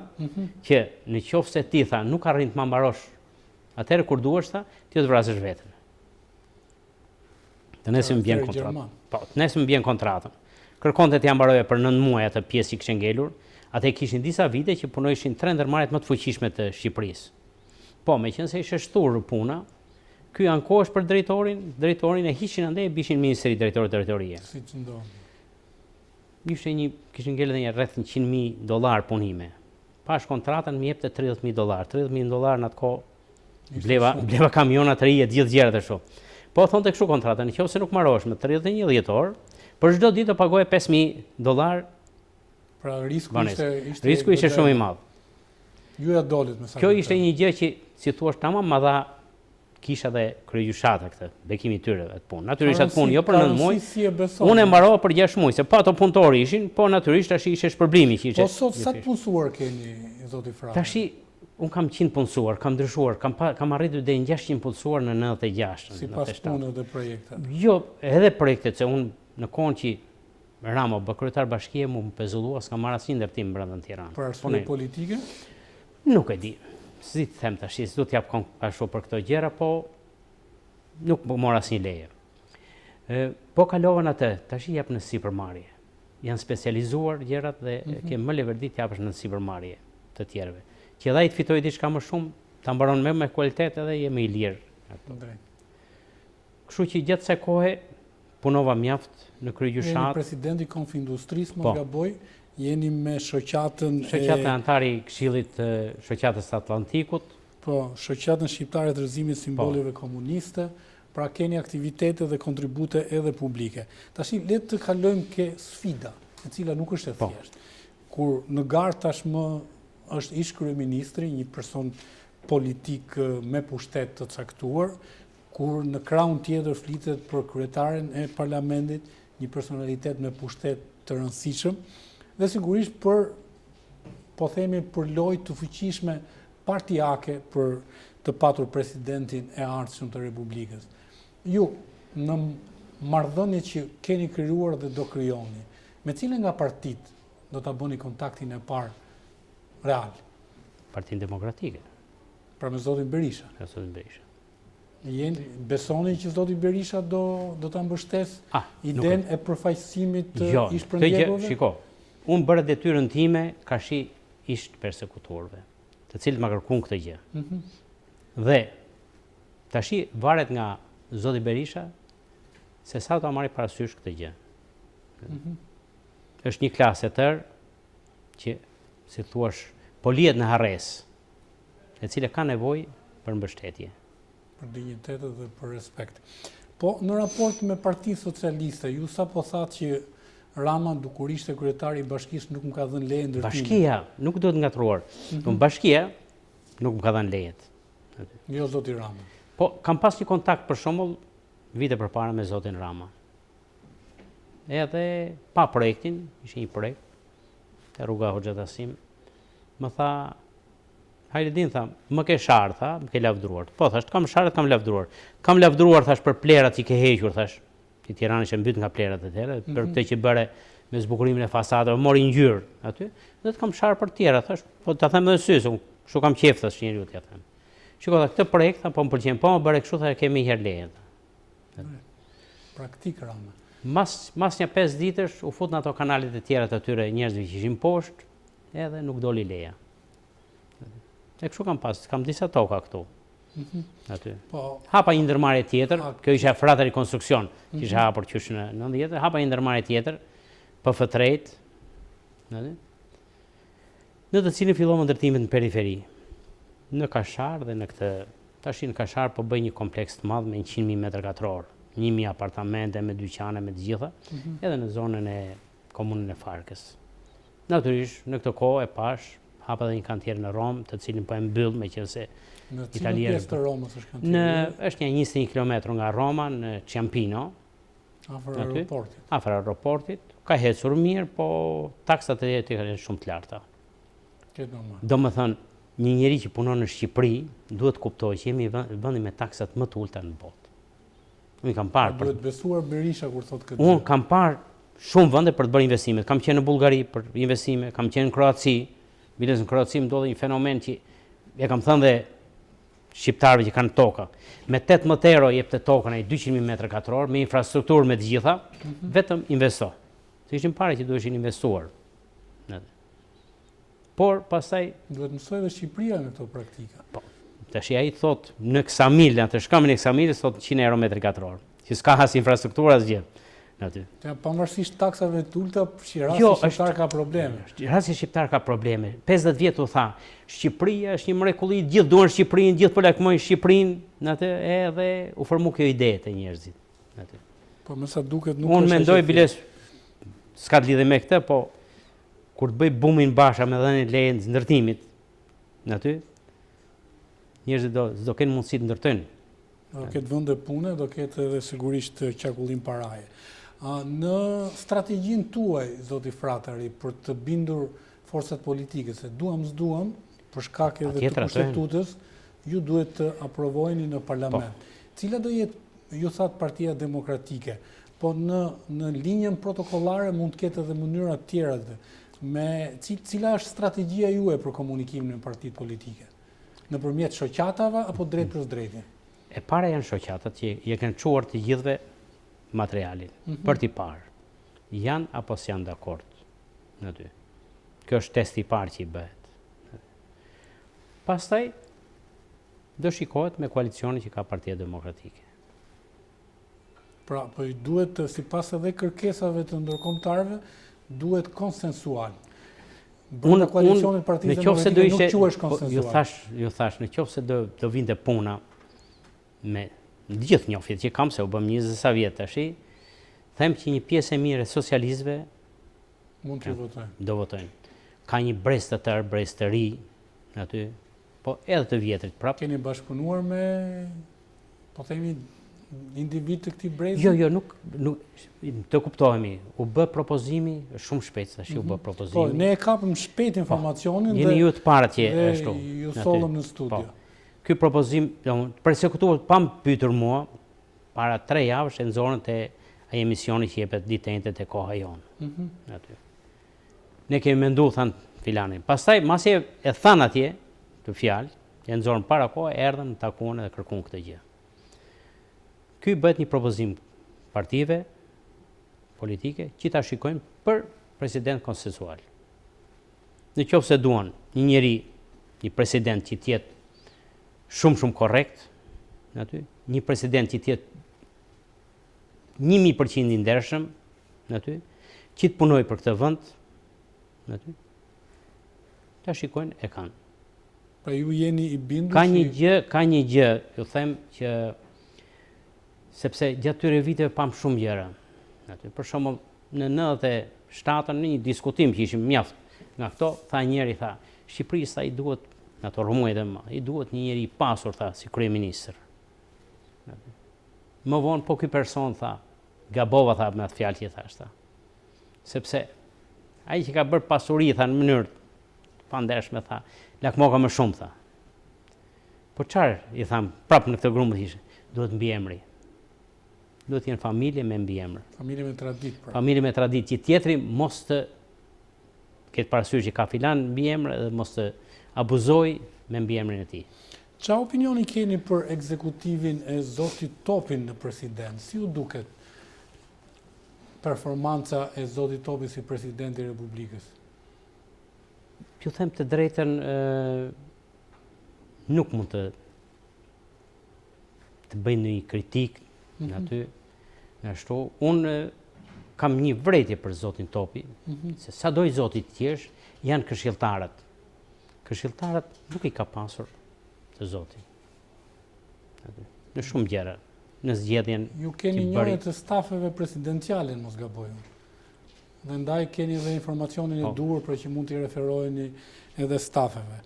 që në qoftë se ti tha nuk arrin të më mbarosh, atëherë kur duhesh tha, ti do të vrasësh veten. Të nesër më bjen kontratën. Po, të nesër më bjen kontratën. Kërkonte të mbaroja për 9 muaj atë pjesë që kishin ngelur. Atë kishin disa vite që punojshin 3 ndërmarrjet më të fuqishme të Shqipërisë. Po, meqense ishte shturur puna, ky ankohesh për drejtorin e hiqin andaj e bishin ministri drejtorie. Siç ndodhi. Kishin ngelur edhe një rreth $100,000 punime. Pash kontratën më jepte $30,000. $30,000 në atë kohë bleva kamiona të rija, gjithë gjërat e kështu. Po thonte kështu kontratën, nëse nuk marrohesh me 31 dhjetor, për çdo ditë do pagoje $5,000. Pra risku ishte shumë i madh. Ju ja dolit me sa. Kjo ishte një gjë që si thua tamam ma dha kisha dhe kryegjyshata këtë, bekimi i tyre atë punë. Natyrisht atë punë jo për 9 muaj. Unë e mbarova për 6 muaj, se pa ato punëtorë ishin, po natyrisht tash ishte shpërblimi që ishte. Po sot sa të punësuar keni, zoti Frana? Tash un kam 100 punësuar, kam ndryshuar, kam arritur deri në 600 punësuar në 96. Sipas punëve dhe projekteve. Jo, edhe projektet, se un në kohën që Rama bë kryetar bashkie mu pezullua, s'ka marrë asnjë ndërtim brenda në Tiranë. Për arsye politike? Nuk e di. Si të them tash, s'do t'jap ashtu për këto gjëra, po nuk mora asnjë leje. Po kalova atë, tash i jap në sipërmarrje. Janë specializuar gjërat dhe ke më leverdi t'japësh në sipërmarrje të tjerëve. Që edhe ai të fitojë diçka më shumë, ta mbaron me kualitet edhe je më i lirë. Kështu që gjatë kësaj kohe punova mjaft në kryegjyshat. Jeni presidenti Konfindustrisë, më gaboj, jeni me shoqatën antari i Këshillit të Shoqatës së Atlantikut. Po, shoqatën shqiptare të rrëzimit simboleve komuniste, pra keni aktivitete dhe kontribute edhe publike. Tash le të kalojmë ke sfida, e cila nuk është e thjeshtë. Kur në garë tashmë është ish kryeministri, një person politik me pushtet të caktuar, kur në krahun tjetër flitet për kryetaren e parlamentit, një personalitet me pushtet të rëndësishëm, dhe sigurisht po themi për lojë të fuqishme partijake për të patur presidentin e ardhshëm të Republikës. Ju, në marrëdhënie që keni krijuar dhe do krijoni, me cilën nga partitë do ta bëni kontaktin e parë real? Partinë Demokratike. Pra me zotin Berisha. Me zotin Berisha. Besoni që zoti Berisha do ta mbështesë idenë e përfaqësimit të ish-premjerëve? Shiko, unë bëra detyrën time kashi ish persekutorëve, të cilët ma kërkuan këtë gjë. Dhe tashi varet nga zoti Berisha se sa do ta marrë parasysh këtë gjë. Është një klasë e tërë që, si thuash, po lihet në harres, e cila ka nevojë për mbështetje. Për dinjitetet dhe për respekt. Po, në raport me Partinë Socialiste, ju sa po thatë që Rama, dukur ishte kryetari i bashkisë, nuk më ka dhënë leje ndërtimi. Bashkia, nuk do të ngatruar. Bashkia nuk më ka dhënë lejet. Jo zoti Rama. Po, kam pas një kontakt për shembull vite përpara me zotin Rama. Edhe pa projektin, ishte një projekt te rruga Hoxha Dasim, më tha Hajredin, tha, më ke sharë, tha, më ke lavdruar. Po, thash, kam sharët, kam lavdruar. Kam lavdruar, thash, për plerat që ke hequr, thash, që Tirana që mbyt nga plerat e tjera, për këtë që bëre me zbukurimin e fasadave, mori ngjyrë aty, dhe të kam sharë për tjera, thash, po ta them edhe sy, kështu kam qef, thash, njeriu t'ja them. Shiko, tha, këtë projekt, tha, po më pëlqen, po më bëre kështu, tha, kemi herë leje. Praktik, Rama. Mas një 5 ditësh, u fut në ato kanalet e tjera të atyre njerëzve që ishin poshtë, edhe nuk doli leja. E kështu kam disa toka këtu. Aty. Hapa një ndërmarrje tjetër, kjo isha Frateri Konstruksion, që isha hapur qysh në 90, hapa një ndërmarrje tjetër, PF3, në të cilin fillova ndërtimet në periferi. Në Kashar dhe në këtë, tash në Kashar po bëj një kompleks të madh me 100.000 m2, 1.000 apartamente me dyqane me të gjitha, edhe në zonën e komunën e Farkës. Natyrisht, në këtë kohë e pash hapa dhe një kantier në Romë, të cilin po e mbyll meqense Në cilën pjesë të Romës është kantieri? Është një 21 km nga Roma, në Ciampino. Afër aeroportit. Afër aeroportit. Ka hecur mirë, po taksat e jetë janë shumë të larta. Këtë normal. Domethënë, një njeri që punon në Shqipëri duhet kuptojë që jemi vendi me taksat më të ulta në botë. Unë kam parë. Duhet besuar Berisha kur thotë këtë. Unë kam parë shumë vende për të bërë investimet. Kam qenë në Bullgari për investime, kam qenë në Kroaci. Biles në Kroaci më ndodhi një fenomen që ja kam thënë dhe shqiptarëve që kanë toka. Me 18 euro jep të tokën ai 200.000 m2, me infrastrukturë me të gjitha, vetëm investo. Se ishin pare që duheshin investuar. Por pastaj duhet mësoj dhe Shqipëria në këto praktika. Po. Tash ai thot në Ksamil, atë shkamin e Ksamilës thot 100 euro m2, që s'ka as infrastruktura as gjë. Aty. Ja, pavarësisht taksave të ulta, Jo, shqiptar ka probleme. Rasti shqiptar ka probleme. 50 vjet u tha, Shqipëria është një mrekulli, gjithë duan Shqipërinë, gjithë po lakmojnë Shqipërinë, atë edhe u formu kjo ide te njerëzit. Atë. Po më sa duket nuk Unë mendoj biles s'ka lidhje me këtë, po kur të bëj bumin Basha me dhënien leje të ndërtimit, aty njerëzit do kenë mundësi të ndërtojnë. Do ketë vende pune, do ketë edhe sigurisht qarkullim paraje. Në strategjinë tuaj, zoti Fratari, për të bindur forcat politike, se duam s'duam, për shkak edhe të kushtetutës, ju duhet të aprovojni në parlament. Cila do jetë, ju thatë Partia Demokratike, po në linjën protokollare mund të ketë edhe mënyra të tjera, cila është strategjia juaj për komunikimin në partitë politike? Nëpërmjet shoqatave apo drejt për drejtë? E para janë shoqatat që je kanë çuar të gjithëve materialin, për t'i parë. Janë apo s'janë dakord në ty. Kjo është testi i parë që i bëhet. Pastaj, do shikohet me koalicioni që ka Partia Demokratike. Pra, po i duhet, sipas edhe kërkesave të ndërkombëtarëve, duhet konsensual. Brenda koalicionit Partisë Demokratike nuk quhesh konsensual. Ju thash, në qoftë se do vinte puna me gjithë njofit që kam, se u bëm 20 sa vjet tash, them që një pjesë e mirë e socialistëve mund të votojnë. Do votojnë. Ka një brez të tërë, brez të ri aty, po edhe të vjetrit prap. Keni bashkëpunuar me, po themi, individ të këtij brezi? Jo, nuk të kuptohemi. U bë propozimi shumë shpejt, tash u bë propozimi. Po, ne e kapëm shpejt informacionin dhe jeni ju të parët që ashtu. Ju sollëm në studio. Ky propozim, përsekutuar pa më pyetur mua, para 3 javësh e nxorën te ai emisioni që jepet ditënte te koha jonë. Aty. Ne kemi menduar than filanin. Pastaj masi e than atje të fjalë, e nxorën para kohë, erdhën, takuan dhe kërkuan këtë gjë. Ky bëhet një propozim partive politike që ta shikojnë për president konsensual. Në qoftë se duan një njeri, një president që të jetë shumë korrekt, aty, një president që të jetë 1000% i ndershëm, aty, që të punojë për këtë vend, aty. Ta shikojnë e kanë. Pa ju jeni i bindur? Ka një gjë, ju them që sepse gjatë këtyre viteve pam shumë gjëra. Aty, për shembull, në 97-ën në një diskutim që ishim mjaft nga këto, tha njëri, tha, Shqipërisë i duhet në ato rrëmuj dhe më, i duhet një njeri i pasur, tha, si kryeministër. Më vonë, po ky person, tha, gabova, tha, me atë fjalë që thash, tha. Sepse, ai që ka bërë pasuri, tha, në mënyrë pa ndershme, tha, lakmoka më shumë, tha. Po çfarë, i tham, prapë në këtë grumbë, ishte, duhet mbiemri. Duhet jenë familje me mbiemër. Familje me tradit, pra. Familje me tradit, që tjetri mos të ketë parasysh që ka filan mbiemër dhe mos të abuzoj me mbiemrin e tij. Qa opinioni keni për ekzekutivin e zotit Topin në president? Si u duket performanca e zotit Topi si presidenti i Republikës? Ju them të drejtën, nuk mund të bëj një kritik në aty, në ashtu. Unë kam një vërejtje për zotin Topi, se sa doj zotit tjesh, janë këshilltarët. Këshilltarët nuk i ka pasur të zoti. Në shumë gjëra, në zgjedhjen. Ju keni njëre të stafeve presidenciale, mos gabojmë. Dhe ndaj keni edhe informacionin e duhur për që mund t'i referojni edhe stafeve.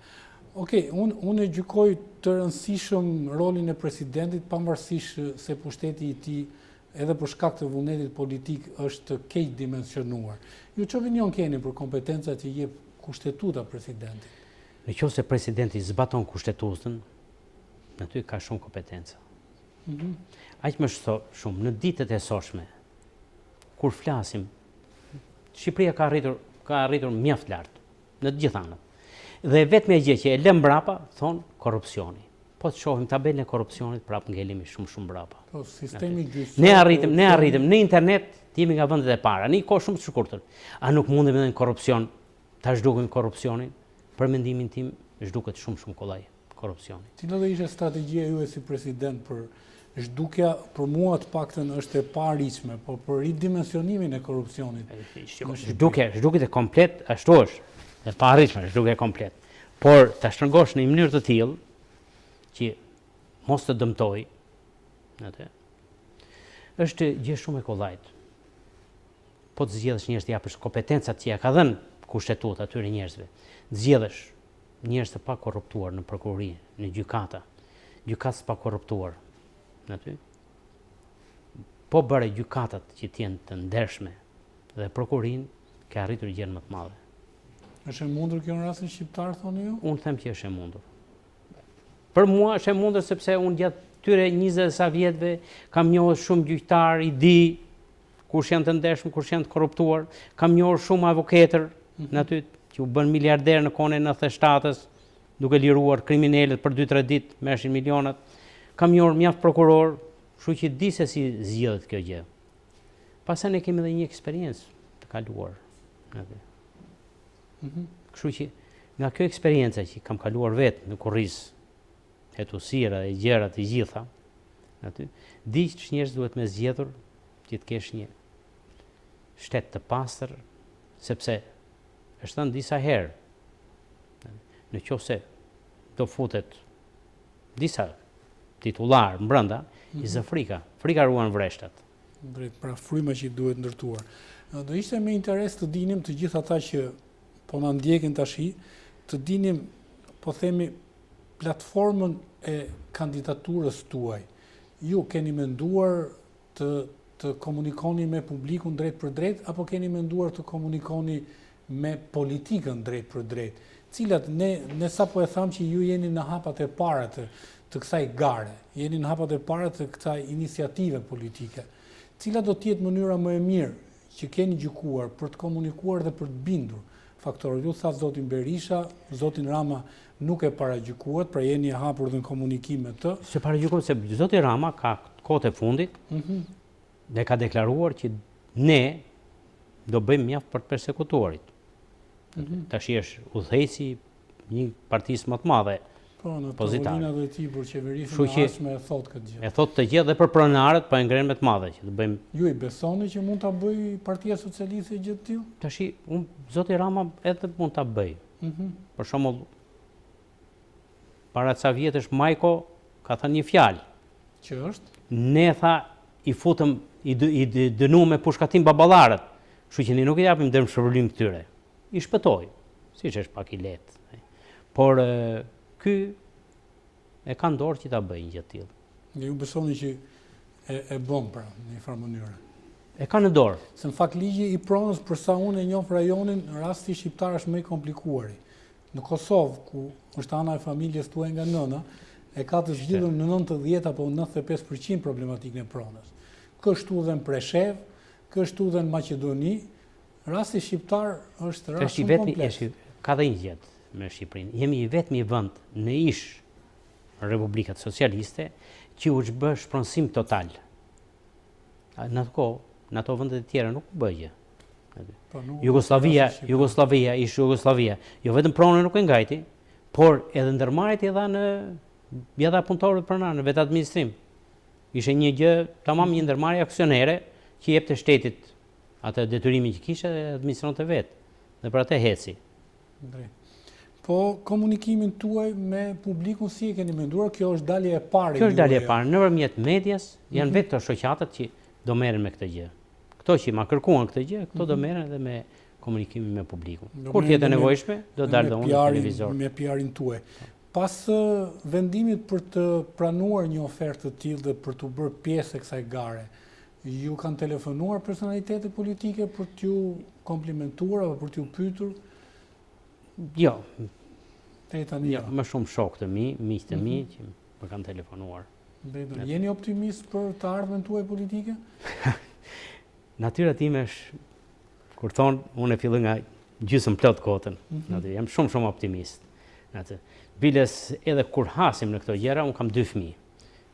Okej, unë e gjykoj të rëndësishëm rolin e presidentit, pavarësisht se pushteti i tij edhe për shkak të vullnetit politik është keq dimensionuar. Ju çfarë opinion keni për kompetencat që jep kushtetuta presidentit? Në qoftë se presidenti zbaton kushtetuesën, aty ka shumë kompetenca. Aq më shumë në ditët e sotshme, kur flasim, Shqipëria ka arritur mjaft lart në të gjithë anët. Dhe vetëm gjë që e lëm mbrapa thon korrupsioni. po të shohim tabelën e korrupsionit, prapë ngelimi shumë brapa. Po, sistemi gjyqësor. Ne arritëm në internet, të jemi nga vendet e para, në një kohë shumë të shkurtër. A nuk mundem edhe në korrupsion, ta zhdukim korrupsionin? Për mendimin tim, zhduket shumë kollaj korrupsioni. Cila do ishte strategjia juaj si president për zhdukja, për mua të paktën është e pariqme, po për ridimensionimin e korrupsionit? Zhdukjet e komplet, ashtu është, e pariqme, zhdukja e komplet. Por ta shtrëngosh në një mënyrë të tillë që mos të dëmtoj, atë, është gjë shumë e kollajt. Po të zgjedhësh njerëz të japësh kompetencat që ja ka dhënë kushtetuta atyre njerëzve. Të zgjedhësh njerëz të pa korruptuar në prokurori, në gjykata, gjykatës pa korruptuar, aty. Po bëre gjykatat që të jenë të ndershme dhe prokurorin ka arritur gjën më të madhe. Është e mundur kjo në rastin shqiptar, thoni ju? Unë them që është e mundur. Për mua është e mundur sepse unë gjatë tyre 20 sa vjetëve kam njohur shumë gjyqtar, i di kush janë të ndershëm, kush janë të korruptuar, kam njohur shumë avokatër në aty që u bën miliarder në kohën e 97-s, duke liruar kriminalët për 2-3 ditë, merrshin milionat. Kam njohur mjaft prokuror, kështu që di se si zgjidhet kjo gjë. Pastaj ne kemi edhe një eksperiencë të kaluar në aty. Kështu që nga kjo eksperjenca që kam kaluar vetë në kurriz, hetusira e gjëra të gjitha, aty, di që njerëz duhet me zgjedhur që të kesh një shtet të pastër, sepse është thënë disa herë, në qoftë se do futet disa titullar brenda, i zë frika ruan vreshtat. Drejt, pra fryma që duhet ndërtuar. Do ishte me interes të dinim të gjithë ata që po na ndjekin tashi, të dinim, po themi, platformën e kandidaturës tuaj. Ju keni menduar të komunikoni me publikun drejt për drejt, apo keni menduar të komunikoni me politikën drejt për drejt? Cilat ne sapo e tham që ju jeni në hapat e para të kësaj gare, jeni në hapat e para të kësaj iniciative politike. Cila do t'jetë mënyra më e mirë që keni gjykuar për të komunikuar dhe për të bindur faktorët? Ju tha zotin Berisha, zotin Rama nuk e paragjykuat, pra jeni e hapur dhe në komunikim me të. Se paragjykuat se zoti Rama ka kohët e fundit dhe ka deklaruar që ne do bëjmë mjaft për të persekutuarit. Tash është udhëheqësi një partisë më të madhe. Po, në pozitare. tavolina dhe ti për qeverisën e ardhshme e thot këtë gjë. E thot të gjë dhe për pronarët, po e ngren më të madhe që të bëjmë. Ju i besoni që mund ta bëj Partia Socialiste gjë të tillë? Tash zoti Rama edhe mund ta bëj. Për shembull, para ca vjetësh Majko ka thënë një fjalë. Që është? Ne tha i futëm i dënuam me pushkatim baballarët, kështu që ne nuk i japim dëmshpërblim këtyre. I shpëtoi, siç është pak i lehtë. Por ky e ka dorë që ta bëjë gjë të tillë. Dhe ju besoni që e bën pra në një farë mënyrë? E ka në dorë. Se në fakt ligji i pronës, për sa unë e njoh rajonin, rasti shqiptar është më i komplikuar. Në Kosovë, ku është ana e familjes tuaj nga nëna, e ka të zgjidhur në 90 apo 95% problematikën e pronës. Kështu dhe në Preshev, kështu dhe në Maqedoni, rasti shqiptar është rast shumë kompleks. Ka dhe një gjë me Shqipërinë. Jemi i vetmi vend në ish Republikat Socialiste që u bë shpronësim total. Në ato kohë, në ato vende të tjera nuk u bë gjë. Jugoslavia, ish Jugoslavia, jo vetëm pronën nuk e ngajti, por edhe ndërmarrjet i dha në bjeda punëtorëve pronar në vetë administrim. Ishte një gjë, tamam një ndërmarrje aksionere që jepte shtetit atë detyrimin që kishte dhe administronte vetë. Dhe për atë heci. Drejt. Po komunikimin tuaj me publikun si e keni menduar? Kjo është dalje e parë. Kjo është dalje e parë. Nëpërmjet medias janë vetë të shoqatat që do merren me këtë gjë. Këto që ma kërkuan këtë gjë, këto do merren edhe me komunikimin me publikun. Kur të jetë nevojshme, do dalë dhe unë në televizor. Me PR-in tuaj. Pas vendimit për të pranuar një ofertë të tillë dhe për të bërë pjesë e kësaj gare, ju kanë telefonuar personalitete politike për t'ju komplimentuar apo për t'ju pyetur? Jo. Jo, më shumë shok të mi, miq të mi që më kanë telefonuar. Jeni optimist për të ardhmen tuaj politike? Natyra time është, kur thonë, unë e filloj nga gjysmë plot kotën. Jam shumë optimist. Biles edhe kur hasim në këto gjëra, unë kam 2 fëmijë,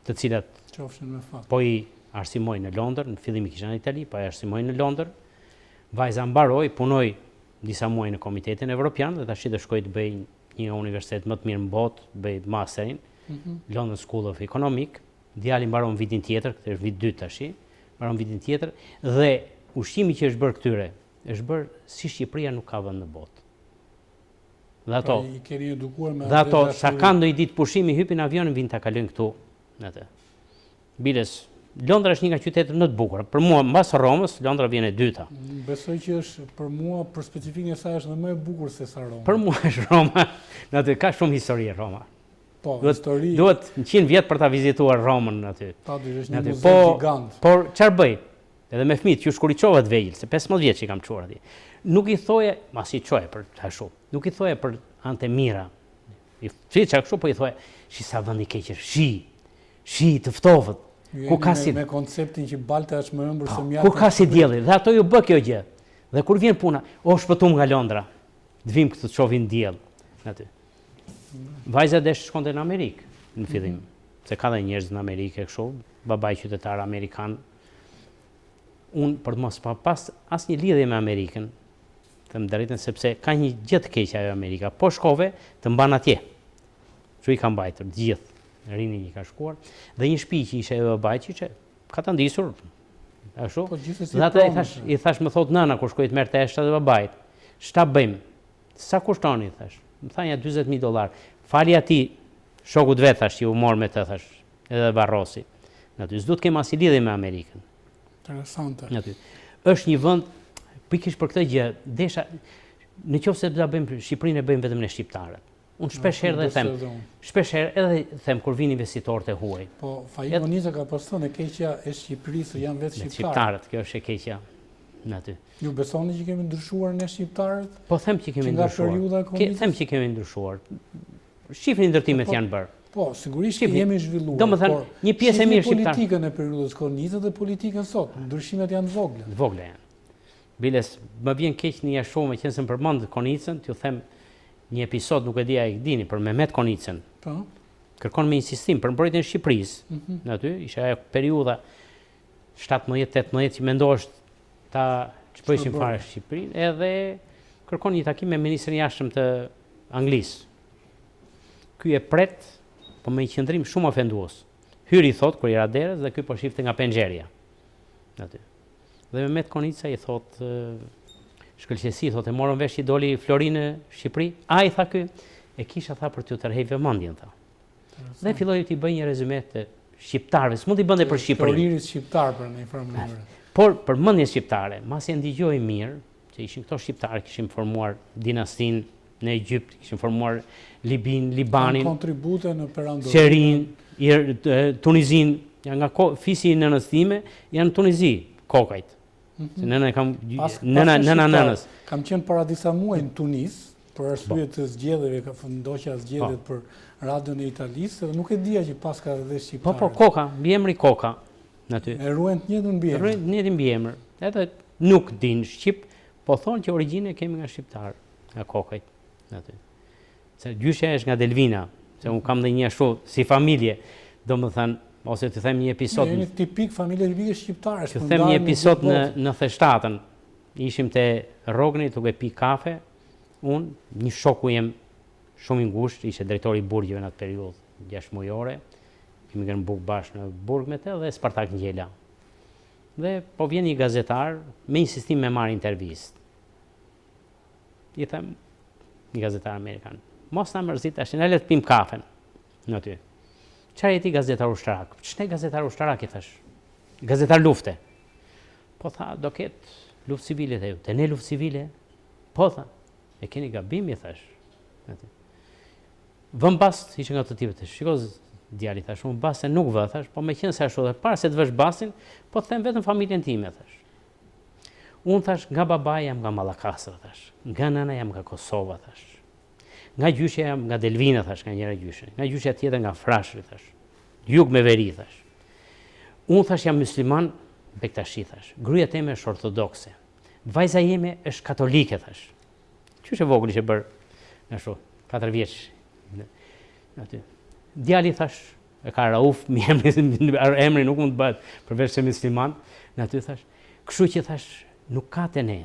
të cilat Qofshin me fat. po i arsimoj në Londër, në fillim i kisha në Itali, po i arsimoj në Londër. Vajza mbaroi, punoi disa muaj në Komitetin Evropian dhe tash do shkoj të bëj një universitet më të mirë në botë, bëj masterin, London School of Economic. Djali mbaron vitin tjetër, këtë është vit 2 tash, mbaron vitin tjetër dhe ushqimi që është bërë këtyre, është bërë si Shqipëria nuk ka vend në botë. Dhe ato, I keni edukuar me dhe ato sa kanë ndonjë ditë pushimi, hypin avionin, vinë ta kalojnë këtu. Atë. Biles, Londra është një nga qytetet më të bukura. Për mua, mbas Romës, Londra vjen e dyta. Besoj që është për mua, për specifikën e saj është dhe më e bukur se sa Roma. Për mua është Roma, aty ka shumë histori e Roma. Po, histori. Duhet 100 vjet për ta vizituar Romën aty. Padysh është një Aty, muze gigant. Por çfarë bëj? Edhe me fëmijët që shkuriqova të vegjël, se 15 vjeç që kam çuar atje. Nuk i thoje, masi çoje për tashu. Nuk i thoje për ante mira. I çka kështu po i thoje, shi sa vend i keq është. Shi të ftohet. Ku ka si me konceptin që balte është më ëmbër se mjaft. Ku ka si dielli, dhe ato ju bë kjo gjë. Dhe kur vjen puna, o shpëtum nga Londra. Të vim këtu të shohin diell aty. Vajza desh shkonte në Amerikë në fillim, se ka dhe njerëz në Amerikë kështu, babai qytetar amerikan. Unë për të mos pa pas asnjë lidhje me Amerikën, them drejtën sepse ka një gjë të keqe ajo Amerika. Po shkove të mban atje. Çu i ka mbajtur të gjithë. Rini i ka shkuar dhe një shtëpi që ishte e babait që ka të ndisur ashtu. Po gjithsesi. Dhe ata i thash më thot nëna kur shkoi të merrte eshtat e babait. Ç'ta bëjmë? Sa kushtoni thash? Më thanë ja $40,000. Fali atij shokut vet thash që u mor me të thash, edhe Barrosi. Aty s'do të kem asnjë lidhje me Amerikën. Interesante. Aty. Është një vend pikërisht për këtë gjë, desha nëse do ta bëjmë Shqipërinë e bëjmë vetëm ne shqiptarët. Unë shpesh herë edhe them kur vinin investitorët e huaj. Po Faik Oniza ka pasur e keqja e Shqipërisë janë vetë shqiptarët, kjo është e keqja aty. Ju besoni që kemi ndryshuar ne shqiptarët? Po them që kemi ndryshuar. Them që kemi ndryshuar. Shifrin ndërtimet janë bërë. Po, sigurisht që jemi zhvilluar. Domethënë, një pjesë e mirë shqiptar. Politikën e periudhës Konizës dhe politikën sot, ndryshimet janë të vogla. Të vogla janë. Biles, më vjen keq një shumë që nëse përmend Konicën, t'ju them një episod, nuk e di a e dini, për Mehmet Konicën. Po. Kërkon me insistim për mbrojtjen e Shqipërisë. Aty ishte ajo periudha 17-18 që mendohesh ta çpojshin fare Shqipërinë, edhe kërkon një takim me ministrin e jashtëm të Anglisë. Ky e pret, po me një qëndrim shumë ofenduos. Hyri i thot kur i ra derës dhe ky po shifte nga penxheria. Aty. Dhe Mehmet Konica i thot shkëlqësi, thotë e morën vesh që doli Flori në Shqipëri. A i tha ky, e kisha tha për t'ju tërhej vëmendjen tha. Dhe filloi t'i bëj një rezume të shqiptarëve, s'mund t'i bënte për Shqipërinë. Floririt shqiptar për në një mënyrë. Por për mendjen shqiptare, masi e ndigjoi mirë, që ishin këto shqiptarë, kishin formuar dinastinë në Egjipt, kishin formuar Libin, Libanin, kontribute në Perandor, Serin, Tunizin, janë nga fisi i nënës time, janë në Tunizi, kokajt. Se nëna kam nënës. Kam qenë para disa muaj në Tunis për arsye të zgjedhjeve, ka ndoqja zgjedhjet për radion e Italisë dhe nuk e dija që pas ka edhe shqiptarë. Po, Koka, mbiemri Koka aty. E ruajnë të njëjtën mbiemër. Ruajnë të njëjtin mbiemër. Edhe nuk din shqip, po thonë që origjinën e kemi nga shqiptar, nga kokajt aty. Se gjyshja është nga Delvina, se unë kam dhe një ashtu si familje, domethënë ose të them një episod. Jeni tipik familje tipike shqiptare. Të them një episod në theshtatën. Ishim te Rogni duke pi kafe. Unë, një shoku jem shumë i ngushtë, ishte drejtori i burgjeve në atë periudhë 6 mujore. Kemi qenë buk bashkë në burg me të dhe Spartak Ngjela. Dhe po vjen një gazetar me insistim me marr intervistë. I them një gazetar amerikan. Mos na mërzit tash, na le të pim kafen në aty. Çfarë je ti gazetar ushtarak? Ç'ne gazetar ushtarak i thash? Gazetar lufte. Po tha, do ketë luftë civile te ju. Te ne luftë civile? Po tha, e keni gabim i thash. Vëm bast, ishte nga të tipet. Shiko djali thash, unë baste nuk vë thash, po me qenë se ashtu dhe para se të vësh bastin, po them vetëm familjen time thash. Unë thash, nga babai jam nga Mallakastra thash. Nga nëna jam nga Kosova thash. Nga gjyshja jam nga Delvina thash, nga njëra gjyshja. Nga gjyshja tjetër nga Frashëri thash. Jug me veri thash. Unë thash jam musliman Bektashi thash. Gruaja time është ortodokse. Vajza jeme është katolike thash. Qysh e vogël ishte bër ashtu, 4 vjeç. Aty. Djali thash, e ka Rauf, emri nuk mund të bëhet përveç se musliman, në aty thash, kështu që thash, nuk ka të ne.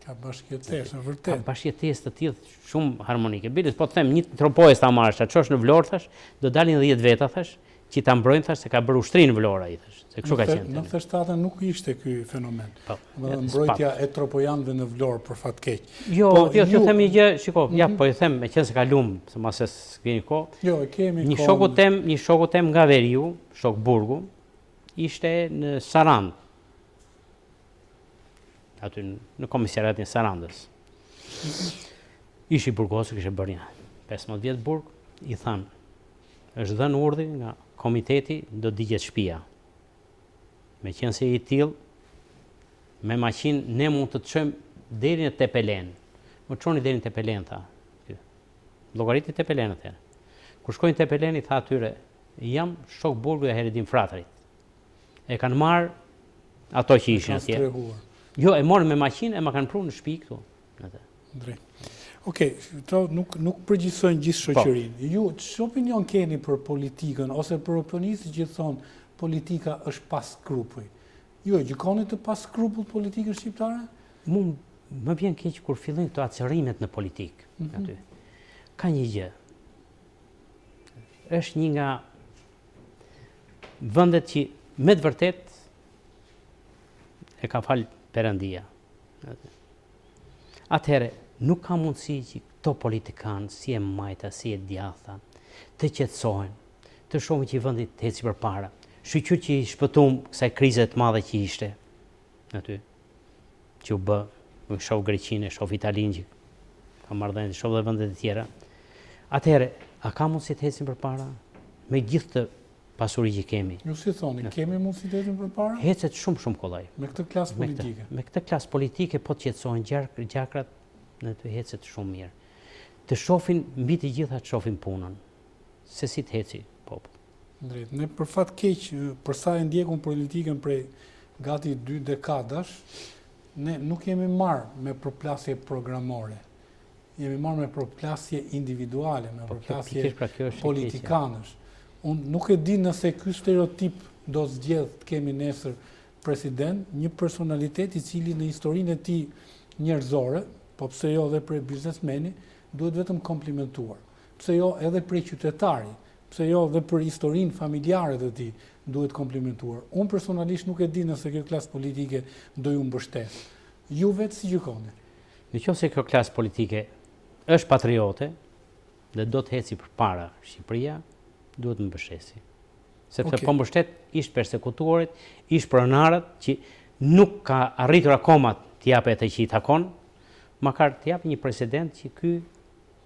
Ka bashkëjetesë, në Ka vërtet. bashkëjetesë të tillë shumë harmonike. Biles, po të them, një tropojës ta marrësh, atë çosh në Vlorë thash, do dalin 10 veta thash, që ta mbrojnë thash se ka bërë ushtrinë në Vlorë ai thash, se kështu ka qenë. Në 97 nuk ishte ky fenomen. Po. Mbrojtja e tropojanëve në Vlorë për fat keq. Jo, Po, jo, ju- të them një gjë, shiko, ja, po i them, me qenë se ka lumë, se mas e s'keni kohë, Jo, e kemi një kohën. shoku tem nga Veriu, shok Burgu, ishte në Sarandë. Aty në komisariatin e Sarandës. Ishi burgosë, kishte bërë një 15 vjet burg, i thanë, është dhënë urdhri nga komiteti do digjet shtëpia. Me qenë se i tillë, me maqinë ne mund të të çojmë deri në Tepelen. Më çoni deri në Tepelen, tha. Llogariti Tepelen atëherë. Kur shkojnë në Tepelen, i tha atyre, jam shok burgu e Heredin Fratarit. E kanë marrë ato që ishin Kanë atje. strehuar. Jo, e morën me maqinë e ma kanë pru në shtëpi këtu. Atë. Drejt. Okej, këto nuk përgjithsojnë gjithë shoqërinë. Ju ç'opinion keni për politikën ose për opinionistët që thonë politika është pas skrupuj? Ju e gjykoni të pas skrupull politikën shqiptare? Mu më vjen keq kur fillojnë këto acerimet në politikë. Aty. Ka një gjë. Është një nga vendet që me të vërtet e ka falë Perëndia. Atëherë, nuk ka mundësi që këto politikanë, si e majta, si e djatha, të qetësohen, të shohin që i vendi të eci përpara. Shqyqyr që i shpëtum kësaj krize të madhe që ishte aty, që u bë, në shoh Greqinë, shoh Italinë, që ka marrëdhënie, shoh dhe vendet e tjera. Atëherë, a ka mundësi të ecim përpara me gjithë të pasuri që kemi? Ju si thoni, kemi mundësi të ecim përpara? Hecet shumë kollaj. Me këtë klasë politike. Me këtë klasë politike po të qetësohen gjakrat në të hecet shumë mirë. Të shohin mbi të gjitha të shohin punën. Se si të heci popull. Drejt. Ne për fat keq, për sa e ndjekun politikën prej gati 2 dekadash, ne nuk jemi marrë me përplasje programore. Jemi marrë me përplasje individuale, me përplasje politikanësh. Unë nuk e di nëse ky stereotip do zgjedh të kemi nesër president, një personalitet i cili në historinë e tij njerëzore, po pse jo edhe për biznesmeni, duhet vetëm komplimentuar. Pse jo edhe për qytetari, pse jo edhe për historinë familjare të tij duhet komplimentuar. Unë personalisht nuk e di nëse kjo klasë politike do ju mbështet. Ju vetë si gjykoni? Nëse kjo klasë politike është patriote dhe do të heci përpara Shqipëria, duhet të mbështesi. Sepse po mbështet ish persekutuarit, ish pronarët që nuk ka arritur akoma të japë atë që i takon, makar të japë një president që ky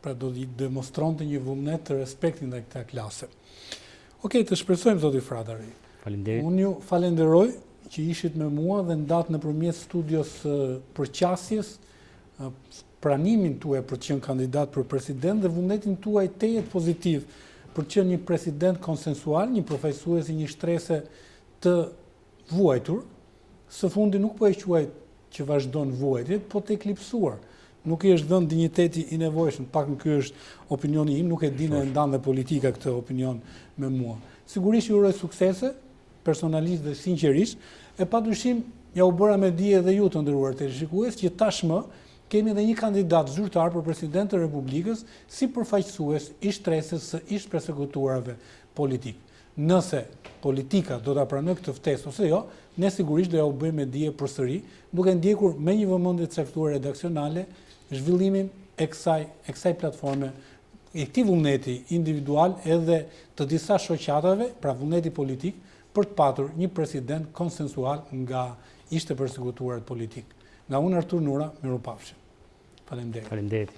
pra do t'i demonstronte një vullnet të respektin ndaj këtij klase. Okej, të shpresojmë zoti Fratari. Faleminderit. Unë ju falenderoj që ishit me mua dhe ndatë nëpërmjet studios përqasjes pranimin tuaj për të qenë kandidat për president dhe vullnetin tuaj tejet pozitiv për të qenë një president konsensual, një përfaqësues i një shtrese të vuajtur. Së fundi nuk po e quaj që vazhdon vuajtjet, po të eklipsuar. Nuk i është dhënë dinjiteti i nevojshëm, pak në ky është opinioni im, nuk e di në e ndan dhe politika këtë opinion me mua. Sigurisht ju uroj suksese, personalisht dhe sinqerisht, e padyshim ja u bëra me dije edhe ju të nderuar teleshikues që tashmë kemi edhe një kandidat zyrtar për president të Republikës si përfaqësues i shtresës së ish persekutuarve politik. Nëse politika do ta pranojë këtë ftesë ose jo, ne sigurisht do ja u bëjmë me dije përsëri, duke ndjekur me një vëmendje të caktuar redaksionale zhvillimin e kësaj platforme, e këtij vullneti individual edhe të disa shoqatave, pra vullneti politik, për të patur një president konsensual nga ishte persekutuarët politik. Nga unë Artur Nura, mirupafshim. Faleminderit. Faleminderit.